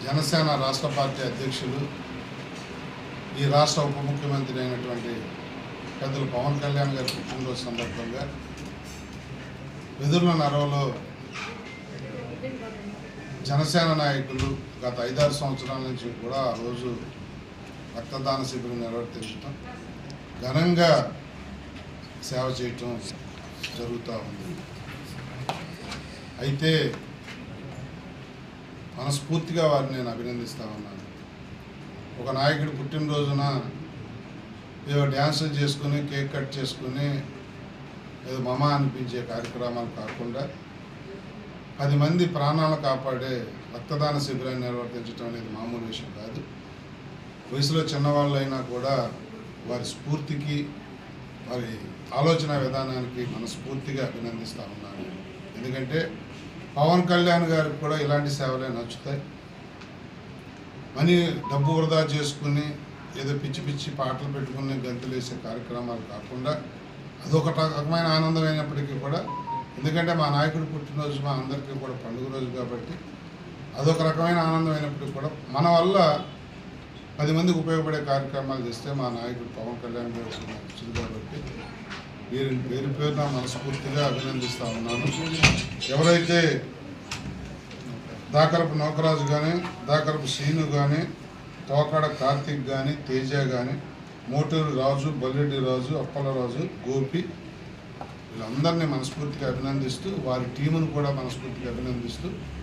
జనసేన రాష్ట్ర పార్టీ అధ్యక్షులు ఈ రాష్ట్ర ఉప ముఖ్యమంత్రి అయినటువంటి పెద్దలు పవన్ కళ్యాణ్ గారి పుట్టినరోజు సందర్భంగా వెదుర్ల నరవలో జనసేన నాయకులు గత 5-6 సంవత్సరాల నుంచి కూడా ఆ రోజు రక్తదాన శిబిరం నిర్వర్తించడం, ఘనంగా సేవ చేయటం జరుగుతూ ఉంది. అయితే మనస్ఫూర్తిగా వారిని నేను అభినందిస్తూ ఉన్నాను. ఒక నాయకుడి పుట్టినరోజున ఏదో డ్యాన్సులు చేసుకుని కేక్ కట్ చేసుకుని ఏదో మమ అనిపించే కార్యక్రమాలు కాకుండా 10 మంది ప్రాణాలను కాపాడే రక్తదాన శిబిరాన్ని నిర్వర్తించడం అనేది మామూలు విషయం కాదు. వయసులో చిన్నవాళ్ళైనా కూడా వారి స్ఫూర్తికి, వారి ఆలోచన విధానానికి మనస్ఫూర్తిగా అభినందిస్తూ ఉన్నాను. ఎందుకంటే పవన్ కళ్యాణ్ గారికి కూడా ఇలాంటి సేవలే నచ్చుతాయి. డబ్బు వృధా చేసుకుని ఏదో పిచ్చి పిచ్చి పాటలు పెట్టుకుని గంతులేసే కార్యక్రమాలు కాకుండా అదొక రకమైన ఆనందమైనప్పటికీ కూడా, ఎందుకంటే మా నాయకుడు పుట్టినరోజు మా అందరికీ కూడా పండుగ రోజు కాబట్టి అదొక రకమైన ఆనందమైనప్పటికీ కూడా మన వల్ల 10 మందికి ఉపయోగపడే కార్యక్రమాలు చేస్తే మా నాయకుడు పవన్ కళ్యాణ్ గారు నచ్చింది కాబట్టి వీరిని పేరు పేరున మనస్ఫూర్తిగా అభినందిస్తూ ఉన్నాను. ఎవరైతే దాకరపు నౌకరాజు కానీ, దాకరపు శ్రీను కానీ, తోకాడ కార్తీక్ కానీ, తేజ కానీ, మోటూరు రాజు, బల్లెడ్డి రాజు, అప్పలరాజు, గోపి, వీళ్ళందరినీ మనస్ఫూర్తిగా అభినందిస్తూ వారి టీమును కూడా మనస్ఫూర్తిగా అభినందిస్తూ